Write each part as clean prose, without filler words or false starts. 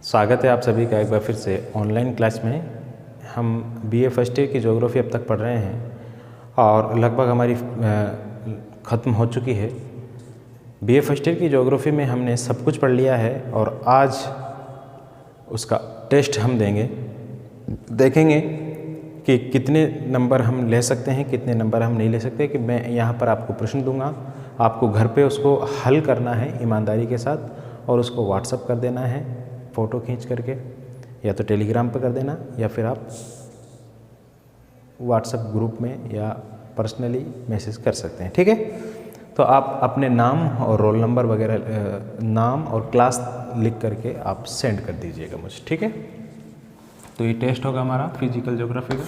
स्वागत है आप सभी का एक बार फिर से ऑनलाइन क्लास में। हम बीए फर्स्ट ईयर की ज्योग्राफी अब तक पढ़ रहे हैं और लगभग हमारी ख़त्म हो चुकी है। बीए फर्स्ट ईयर की ज्योग्राफी में हमने सब कुछ पढ़ लिया है और आज उसका टेस्ट हम देखेंगे कि कितने नंबर हम ले सकते हैं, कितने नंबर हम नहीं ले सकते। कि मैं यहाँ पर आपको प्रश्न दूंगा, आपको घर पे उसको हल करना है ईमानदारी के साथ और उसको व्हाट्सअप कर देना है फ़ोटो खींच करके, या तो टेलीग्राम पर कर देना या फिर आप व्हाट्सएप ग्रुप में या पर्सनली मैसेज कर सकते हैं। ठीक है, तो आप अपने नाम और रोल नंबर वगैरह, नाम और क्लास लिख करके आप सेंड कर दीजिएगा मुझे। ठीक है, तो ये टेस्ट होगा हमारा फिजिकल ज्योग्राफी का।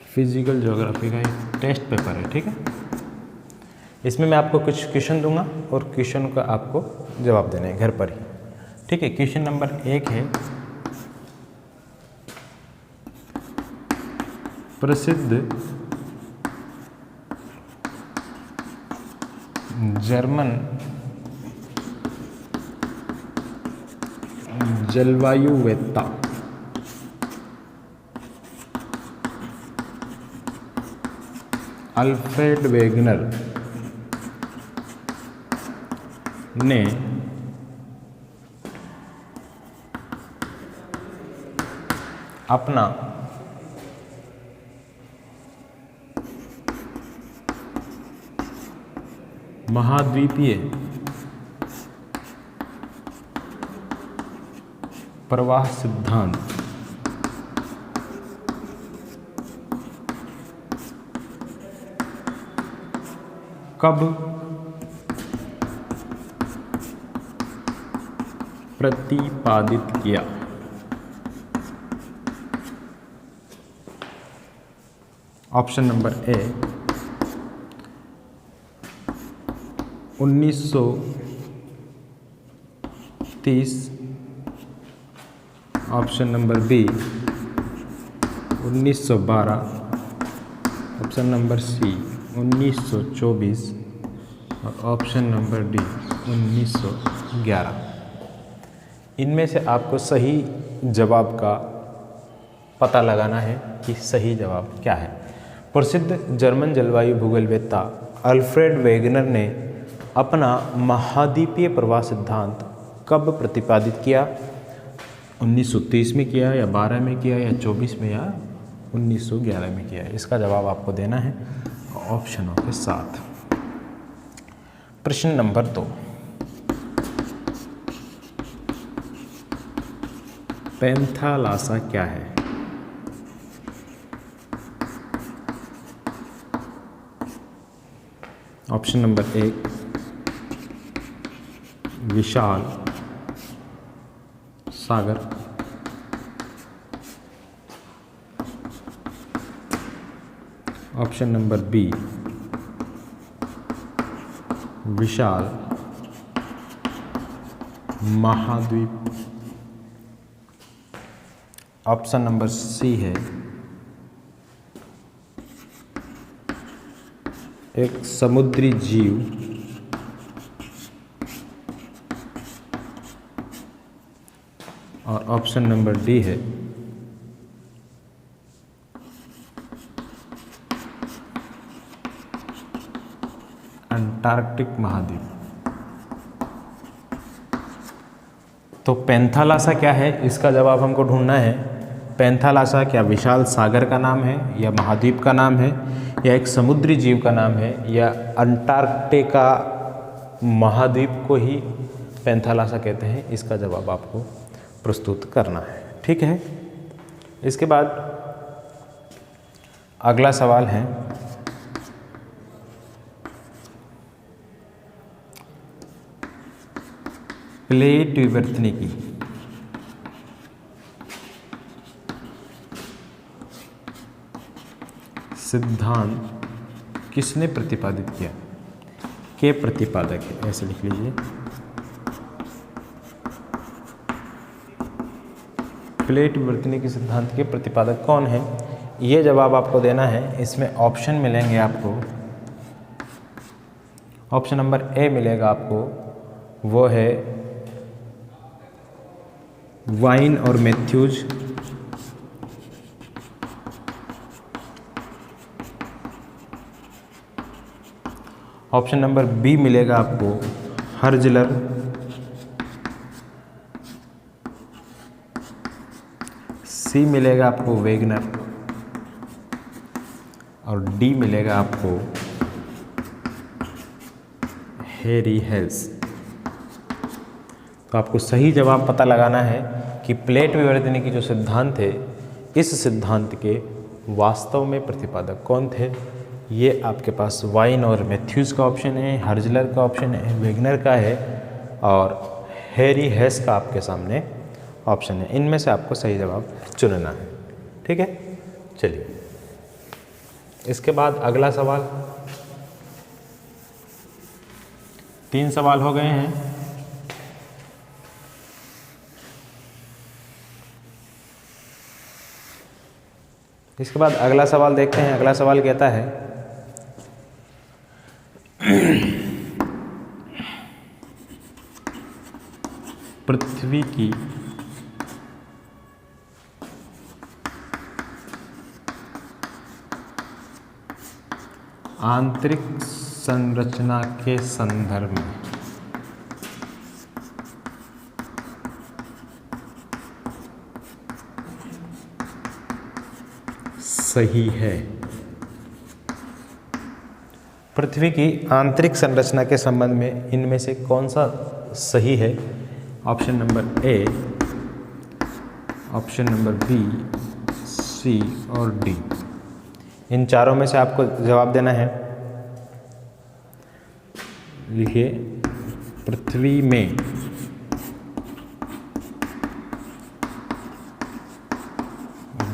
फिजिकल ज्योग्राफी का एक टेस्ट पेपर है। ठीक है, इसमें मैं आपको कुछ क्वेश्चन दूंगा और क्वेश्चन का आपको जवाब देना है घर पर ही। ठीक है, क्वेश्चन नंबर 1 है, प्रसिद्ध जर्मन जलवायुवेत्ता अल्फ्रेड वेगनर ने अपना महाद्वीपीय प्रवाह सिद्धांत कब प्रतिपादित किया? Option number A 1930, option number B 1912, option number C 1924 और ऑप्शन नंबर डी 1911। इनमें से आपको सही जवाब का पता लगाना है कि सही जवाब क्या है। प्रसिद्ध जर्मन जलवायु भूगोलवेत्ता अल्फ्रेड वेगनर ने अपना महाद्वीपीय प्रवाह सिद्धांत कब प्रतिपादित किया? 1930 में किया या 12 में किया या 24 में या 1911 में किया? इसका जवाब आपको देना है ऑप्शनों के साथ। प्रश्न नंबर 2, पैंथालासा क्या है? Option number 1 Vishal Sagar, option number B विशाल महाद्वीप, ऑप्शन नंबर सी है एक समुद्री जीव, और ऑप्शन नंबर डी है अंटार्कटिक महाद्वीप। तो पैंथालासा क्या है, इसका जवाब हमको ढूंढना है। पैंथालासा क्या विशाल सागर का नाम है, या महाद्वीप का नाम है, या एक समुद्री जीव का नाम है, या अंटार्कटिका महाद्वीप को ही पैंथालासा कहते हैं? इसका जवाब आपको प्रस्तुत करना है। ठीक है, इसके बाद अगला सवाल है, प्लेट विवर्तनी की सिद्धांत किसने प्रतिपादित किया? के प्रतिपादक है, ऐसे लिख लीजिए। प्लेट विवर्तनी के सिद्धांत के प्रतिपादक कौन है? ये जवाब आपको देना है। इसमें ऑप्शन मिलेंगे आपको, ऑप्शन नंबर ए मिलेगा आपको, वो है वाइन और मैथ्यूज। ऑप्शन नंबर बी मिलेगा आपको हर्जलर। सी मिलेगा आपको वेगनर और डी मिलेगा आपको हेरी हेल्स। तो आपको सही जवाब पता लगाना है कि प्लेट विवर्तनी की जो सिद्धांत है, इस सिद्धांत के वास्तव में प्रतिपादक कौन थे। ये आपके पास वाइन और मैथ्यूज का ऑप्शन है, हर्जलर का ऑप्शन है, वेगनर का है और हेरी हेस का आपके सामने ऑप्शन है। इनमें से आपको सही जवाब चुनना है। ठीक है, चलिए इसके बाद अगला सवाल। 3 सवाल हो गए हैं। इसके बाद अगला सवाल देखते हैं। अगला सवाल कहता है पृथ्वी की आंतरिक संरचना के संदर्भ में सही है। पृथ्वी की आंतरिक संरचना के संबंध में इनमें से कौन सा सही है। Option number A, option number B, C और डी। इन चारों में से आपको जवाब देना है। लिखिए, पृथ्वी में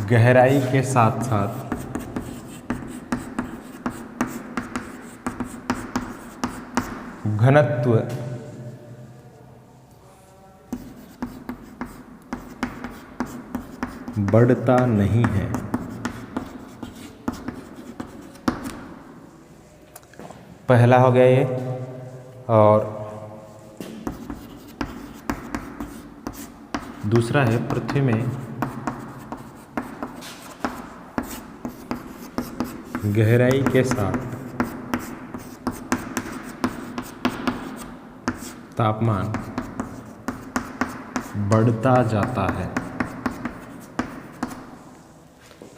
गहराई के साथ साथ घनत्व बढ़ता नहीं है। पहला हो गया ये। और दूसरा है पृथ्वी में गहराई के साथ तापमान बढ़ता जाता है।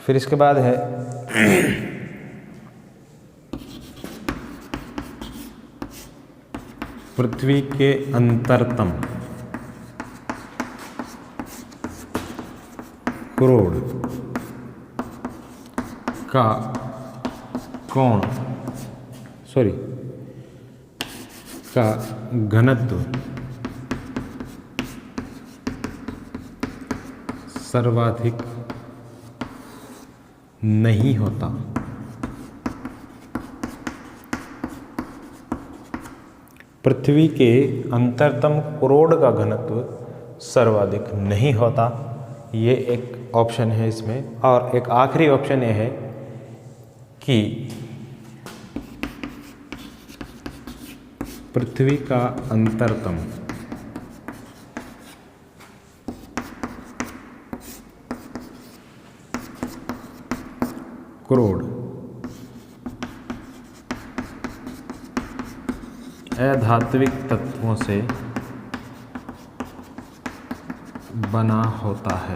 फिर इसके बाद है पृथ्वी के अंतरतम कोण का घनत्व सर्वाधिक नहीं होता। पृथ्वी के अंतरतम कोण का घनत्व सर्वाधिक नहीं होता। ये एक ऑप्शन है इसमें। और एक आखिरी ऑप्शन ये है कि पृथ्वी का अंतरतम कोण अधात्विक तत्वों से बना होता है।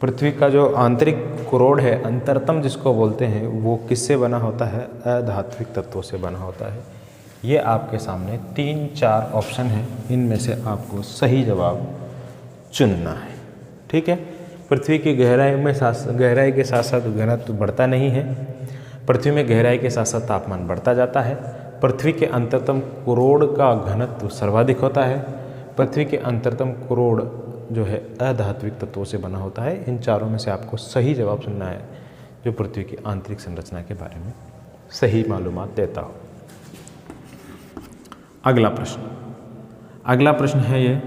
पृथ्वी का जो आंतरिक कोण है, अंतरतम जिसको बोलते हैं, वो किससे बना होता है? अधात्विक तत्वों से बना होता है। ये आपके सामने 3-4 ऑप्शन हैं। इनमें से आपको सही जवाब चुनना है। ठीक है, पृथ्वी की गहराई के साथ साथ घनत्व बढ़ता नहीं है। पृथ्वी में गहराई के साथ साथ तापमान बढ़ता जाता है। पृथ्वी के अंतरतम कोण का घनत्व सर्वाधिक होता है। पृथ्वी के अंतरतम कोण जो है अधात्विक तत्वों से बना होता है। इन चारों में से आपको सही जवाब चुनना है जो पृथ्वी की आंतरिक संरचना के बारे में सही मालूमात देता हो। अगला प्रश्न है ये,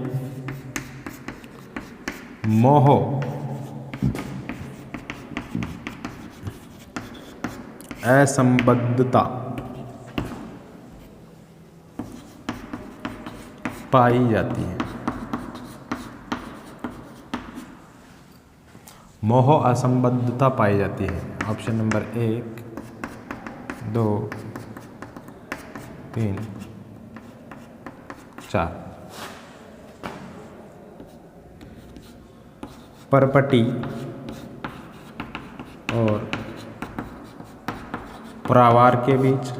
मोह असंबद्धता पाई जाती है। मोह असंबद्धता पाई जाती है। Option number 1, 2, 3, 4। परपटी और प्रावार के बीच,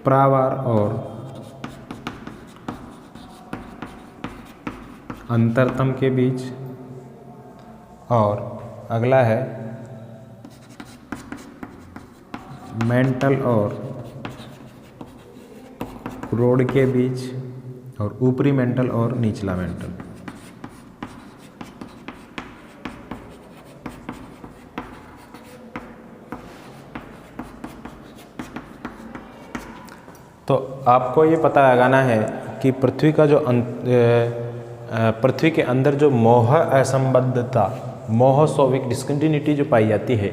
प्रावार और अंतरतम के बीच, और अगला है मेंटल और क्रोड के बीच, और ऊपरी मेंटल और निचला मेंटल। तो आपको ये पता लगाना है कि पृथ्वी का जो पृथ्वी के अंदर जो मोह असंबद्धता, मोह सोविक डिस्कंटिन्यूटी जो पाई जाती है,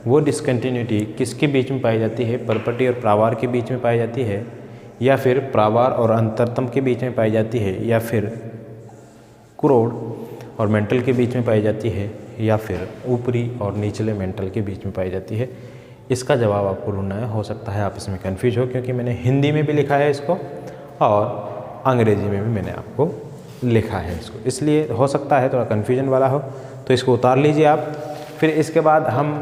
वो डिस्कंटिन्यूटी किसके बीच में पाई जाती है? परपटी और प्रावार के बीच में पाई जाती है, या फिर प्रावार और अंतरतम के बीच में पाई जाती है, या फिर क्रोड और मेंटल के बीच में पाई जाती है, या फिर ऊपरी और निचले मेंटल के बीच में पाई जाती है? इसका जवाब आपको ढूंढना है। हो सकता है आप इसमें कन्फ्यूज हो, क्योंकि मैंने हिंदी में भी लिखा है इसको और अंग्रेजी में भी मैंने आपको लिखा है इसको, इसलिए हो सकता है थोड़ा कन्फ्यूजन वाला हो। तो इसको उतार लीजिए आप। फिर इसके बाद हम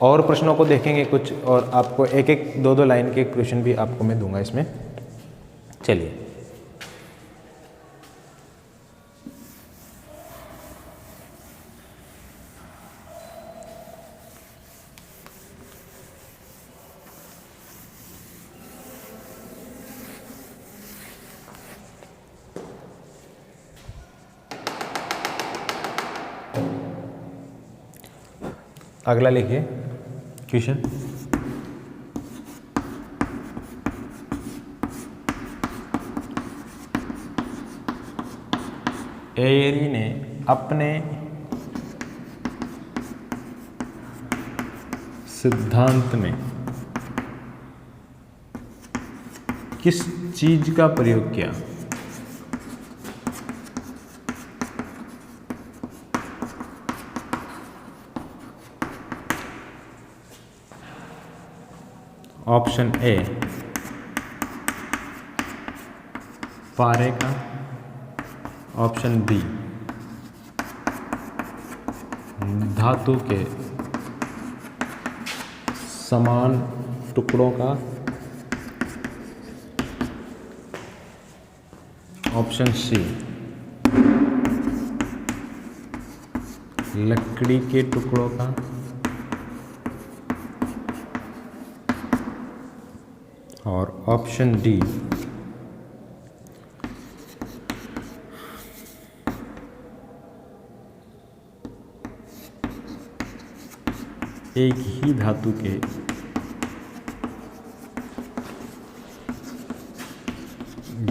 और प्रश्नों को देखेंगे कुछ, और आपको एक एक 2-2 लाइन के क्वेश्चन भी आपको मैं दूंगा इसमें। चलिए, अगला लिखिए क्वेश्चन। एयरी ने अपने सिद्धांत में किस चीज का प्रयोग किया? ऑप्शन ए पारे का, ऑप्शन बी धातु के समान टुकड़ों का, ऑप्शन सी लकड़ी के टुकड़ों का, और ऑप्शन डी एक ही धातु के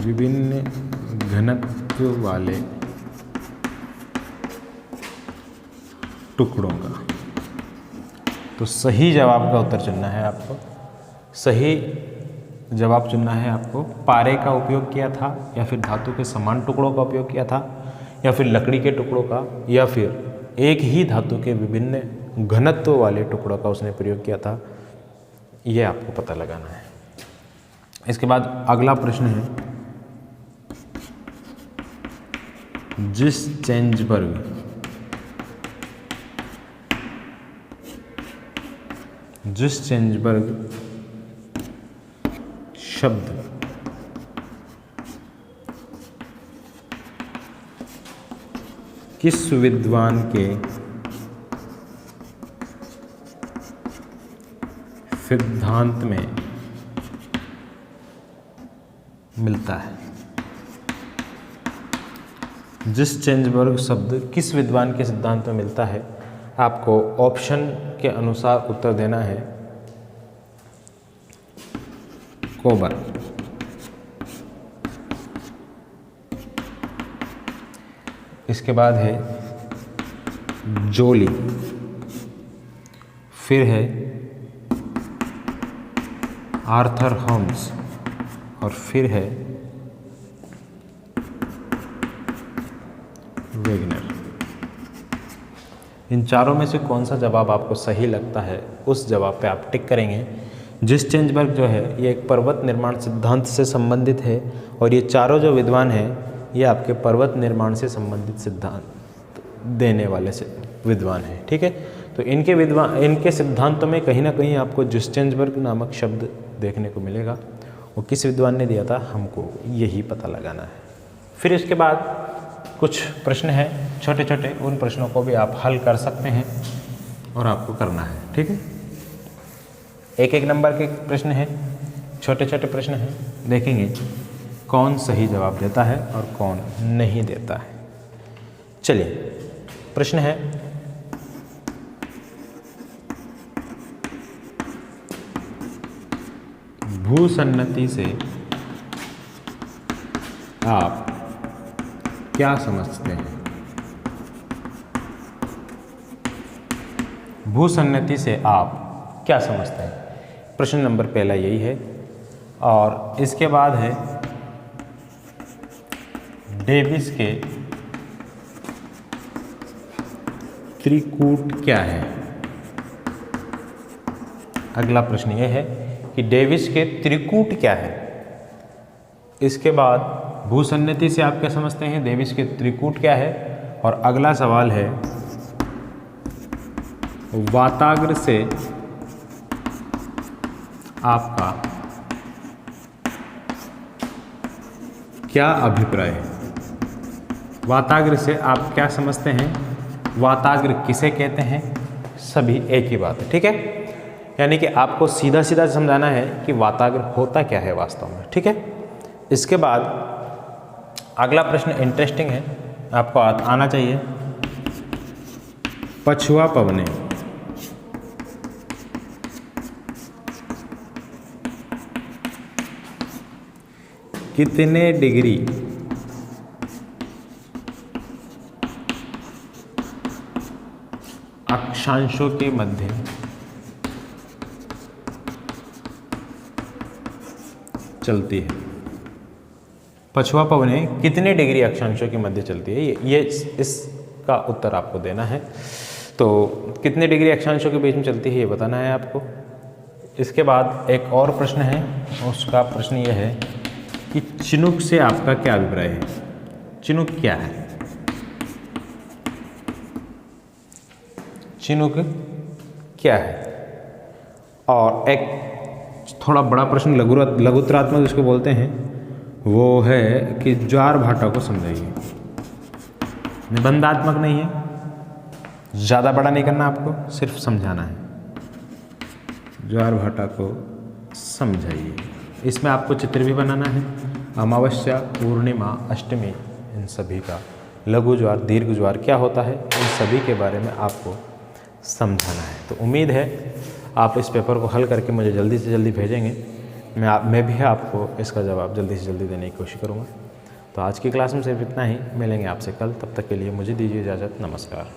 विभिन्न घनत्व वाले टुकड़ों का। तो सही जवाब का उत्तर चुनना है आपको। सही जवाब चुनना है आपको। पारे का उपयोग किया था, या फिर धातु के समान टुकड़ों का उपयोग किया था, या फिर लकड़ी के टुकड़ों का, या फिर एक ही धातु के विभिन्न घनत्व वाले टुकड़ों का उसने प्रयोग किया था। ये आपको पता लगाना है। इसके बाद अगला प्रश्न है, जिस चेंजबर्ग शब्द किस विद्वान के सिद्धांत में मिलता है? जिस चेंजबर्ग शब्द किस विद्वान के सिद्धांत में मिलता है? आपको ऑप्शन के अनुसार उत्तर देना है। कोबर, इसके बाद है जोली, फिर है आर्थर होम्स और फिर है वेगनर। इन चारों में से कौन सा जवाब आपको सही लगता है उस जवाब पे आप टिक करेंगे। जिस्टेंसबर्ग जो है ये एक पर्वत निर्माण सिद्धांत से संबंधित है और ये चारों जो विद्वान हैं ये आपके पर्वत निर्माण से संबंधित सिद्धांत देने वाले से विद्वान हैं। ठीक है, तो इनके सिद्धांतों में कहीं ना कहीं आपको जिस्टेंसबर्ग नामक शब्द देखने को मिलेगा। वो किस विद्वान ने दिया था हमको यही पता लगाना है। फिर इसके बाद कुछ प्रश्न हैं छोटे छोटे, उन प्रश्नों को भी आप हल कर सकते हैं और आपको करना है। ठीक है, एक एक नंबर के प्रश्न हैं, छोटे छोटे प्रश्न हैं, देखेंगे कौन सही जवाब देता है और कौन नहीं देता है। चलिए, प्रश्न है भूसन्नति से आप क्या समझते हैं? भूसन्नति से आप क्या समझते हैं? प्रश्न नंबर पहला यही है। और इसके बाद है डेविस के त्रिकूट क्या है? अगला प्रश्न यह है कि डेविस के त्रिकूट क्या है? इसके बाद भूसन्नति से आप क्या समझते हैं, डेविस के त्रिकूट क्या है? और अगला सवाल है वाताग्र से आपका क्या अभिप्राय है? वाताग्र से आप क्या समझते हैं? वाताग्र किसे कहते हैं? सभी एक ही बात है। ठीक है, यानी कि आपको सीधा सीधा समझाना है कि वाताग्र होता क्या है वास्तव में। ठीक है, इसके बाद अगला प्रश्न इंटरेस्टिंग है, आपको आना चाहिए। पछुआ पवने कितने डिग्री अक्षांशों के मध्य चलती है? पछुआ पवनें कितने डिग्री अक्षांशों के मध्य चलती है, ये इसका उत्तर आपको देना है। तो कितने डिग्री अक्षांशों के बीच में चलती है ये बताना है आपको। इसके बाद एक और प्रश्न है, उसका प्रश्न यह है कि चिनुक से आपका क्या अभिप्राय है? चिनुक क्या है? चिनुक क्या है? और एक थोड़ा बड़ा प्रश्न लघुत्तरात्मक जिसको बोलते हैं वो है कि ज्वार भाटा को समझाइए। निबंधात्मक नहीं है, ज़्यादा बड़ा नहीं करना आपको, सिर्फ समझाना है। ज्वार भाटा को समझाइए। इसमें आपको चित्र भी बनाना है। अमावस्या, पूर्णिमा, अष्टमी, इन सभी का लघु ज्वार, दीर्घ ज्वार क्या होता है, इन सभी के बारे में आपको समझाना है। तो उम्मीद है आप इस पेपर को हल करके मुझे जल्दी से जल्दी भेजेंगे। मैं भी आपको इसका जवाब जल्दी से जल्दी देने की कोशिश करूँगा। तो आज की क्लास में सिर्फ इतना ही, मिलेंगे आपसे कल। तब तक के लिए मुझे दीजिए इजाज़त। नमस्कार।